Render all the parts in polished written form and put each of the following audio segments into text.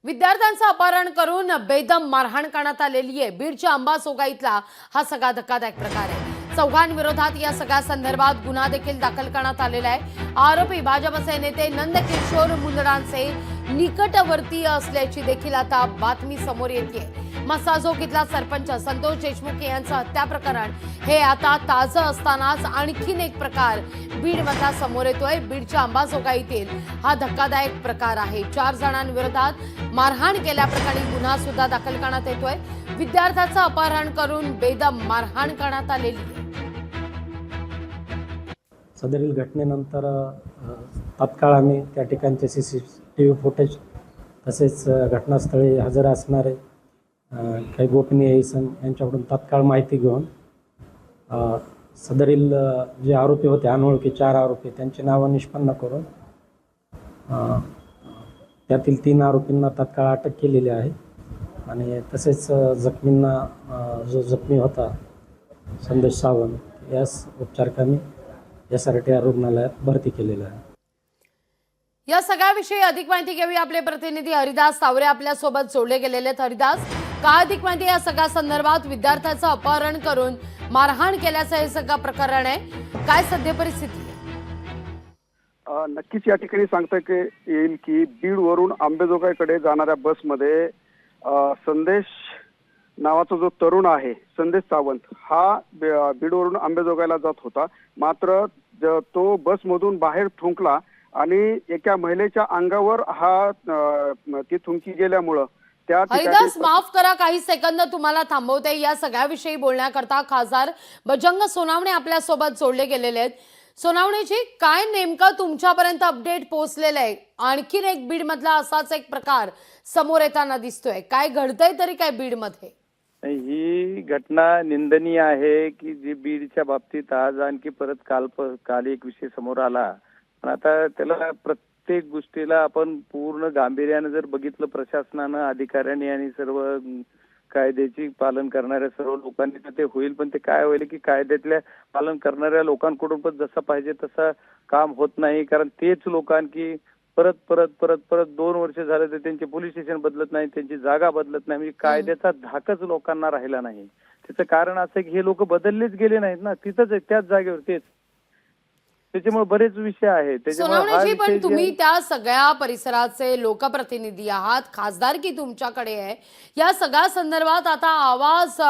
विद्यार्थ्यांचं अपहरण करून बेदम मारहाण करण्यात आलेली आहे। बीडच्या अंबाजोगाईतला हा सगळा धक्कादायक प्रकार आहे। चौघांविरोधात या सगळ्या संदर्भात गुन्हा देखील दाखल करण्यात आलेला आहे। आरोपी भाजपचे नेते नंदकिशोर मुंदडांचे निकटवर्तीय असल्याची देखील आता बातमी समोर येते। मसाजोग इथला सरपंच संतोष देशमुख यांचं हत्या प्रकरण हे आता ताजं असतानाच आणखीन एक प्रकार बीडमधला समोर येतोय। बीडच्या अंबाजोगाईतील हा धक्कादायक प्रकार आहे। 4 जणांविरोधात मारहाण केल्याप्रकरणी गुन्हा सुद्धा दाखल करण्यात येतोय। विद्यार्थ्याचं अपहरण करून बेदम मारहाण करण्यात आलेली आहे। सदरील घटनेनंतर तात्काळ आम्ही त्या ठिकाणचे CCTV फुटेज तसेच घटनास्थळी हजर असणारे काही गोपनीय इसम यांच्याकडून तात्काळ माहिती घेऊन सदरील जे आरोपी होते अनोळखी 4 आरोपी त्यांची नावं निष्पन्न करून त्यातील 3 आरोपींना तात्काळ अटक केलेली आहे आणि तसेच जखमींना जो जखमी होता संदेश सावंत यास उपचारकामी यासाठी रुग्णालयात भरती केलेलं आहे। या सगळ्याविषयी अधिक माहिती घेऊया। आपले प्रतिनिधी हरिदास तावरे आपल्या सोबत जोडले गेलेले आहेत। हरिदास, काय अधिक माहिती या सगळ्या संदर्भात? विद्यार्थ्याचं अपहरण करून मारहाण केल्याचं हे सगळं प्रकरण आहे, काय सध्या परिस्थिती आहे? नक्कीच या ठिकाणी सांगता येईल की बीडवरून अंबाजोगाईकडे जाणाऱ्या बसमध्ये संदेश नावाचा जो तरुण आहे संदेश सावंत हा बीडवरून अंबाजोगाईला जात होता। मात्र तो बसमधून बाहेर थुंकला आणि एका महिलेच्या अंगावर ती थुंकी गेल्यामुळं त्या हरिदास, माफ करा काही सेकंद तुम्हाला थांबवते। या सगळ्याविषयी बोलण्याकरता खासदार बजरंग सोनावणे आपल्या सोबत जोडले गेलेले आहेत। सोनावणेजी, काय नेमकं तुमच्यापर्यंत अपडेट पोहोचलेलं आहे? आणखीन एक बीड मधला असाच एक प्रकार समोर येताना दिसतोय, काय घडतंय तरी काय बीड मध्ये? ही घटना निंदनीय आहे की जी बीडच्या बाबतीत आज आणखी परत काल एक विषय समोर आला। पण आता त्याला प्रत्येक गोष्टीला आपण पूर्ण गांभीर्याने जर बघितलं प्रशासनानं अधिकाऱ्यांनी आणि सर्व कायद्याची पालन करणाऱ्या सर्व लोकांनी तर ते होईल। पण ते काय होईल की कायद्यातल्या पालन करणाऱ्या लोकांकडून पण जसं पाहिजे तसं काम होत नाही। कारण तेच लोक आणखी परत परत परत परत 2 वर्ष झाले तर त्यांचे पोलीस स्टेशन बदलत नाही, त्यांची जागा बदलत नाही, म्हणजे कायद्याचा धाकच लोकांना राहिला नाही। त्याचं कारण असं की हे लोक बदललेच गेले नाहीत ना, तिथंच आहे त्याच जागेवर तेच। त्याच्यामुळे बरेच विषय आहेत। सोनावणेजी, पण तुम्ही त्या सगळ्या परिसराचे लोकप्रतिनिधी आहात, खासदारकी तुमच्याकडे आहे, या सगळ्या संदर्भात आता आवाज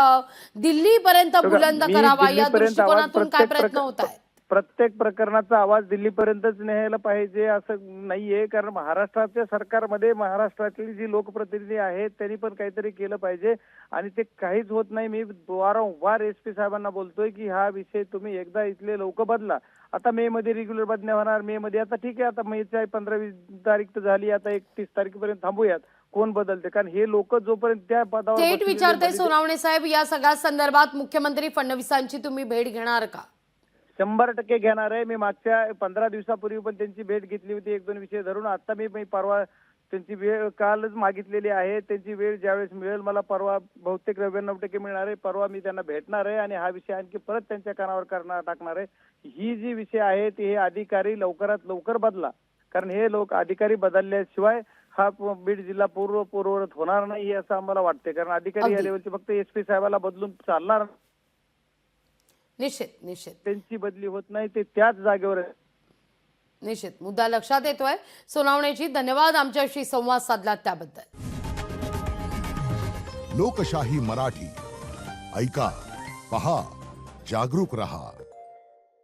दिल्लीपर्यंत बुलंद करावा या दृष्टिकोनातून काय प्रयत्न होत आहेत? प्रत्येक प्रकरणाचा आवाज दिल्लीपर्यंतच न्यायला पाहिजे असं नाहीये। कारण महाराष्ट्राच्या सरकारमध्ये महाराष्ट्रातली जी लोकप्रतिनिधी आहेत त्यांनी पण काहीतरी केलं पाहिजे आणि ते काहीच होत नाही। मी वारंवार SP साहेबांना बोलतोय की हा विषय तुम्ही एकदा इथले लोक बदला। आता मे मध्ये रेग्युलर बदल्या होणार, मे मध्ये आता ठीक आहे, आता मेच्या 15-20 तारीख तर झाली, आता 31 तारखेपर्यंत थांबूयात, कोण बदलते? कारण हे लोक जोपर्यंत त्या पदावर थेट विचारते सोनावणे साहेब, या सगळ्या संदर्भात मुख्यमंत्री फडणवीसांची तुम्ही भेट घेणार का? 100% घेणार आहे। मी मागच्या 15 दिवसापूर्वी पण त्यांची भेट घेतली होती 1-2 विषय धरून। आता मी परवा त्यांची वेळ कालच मागितलेली आहे। त्यांची वेळ ज्यावेळेस मिळेल मला परवा बहुतेक 99% मिळणार आहे, परवा मी त्यांना भेटणार आहे आणि हा विषय आणखी परत त्यांच्या कानावर टाकणार आहे। ही जी विषय आहे ते हे अधिकारी लवकरात लवकर बदला, कारण हे लोक अधिकारी बदलल्याशिवाय हा बीड जिल्हा पूर्ववत होणार नाही असं आम्हाला वाटते। कारण अधिकारी या लेवलचे फक्त SP साहेबाला बदलून चालणार निश्चित निश्चित त्यांची बदली होत नाही, ते त्याच जागेवर आहे। निश्चित मुद्दा लक्षात येतोय। सोनावणेजी, धन्यवाद आमच्याशी संवाद साधलात त्याबद्दल। लोकशाही मराठी ऐका, पहा, जागरूक रहा।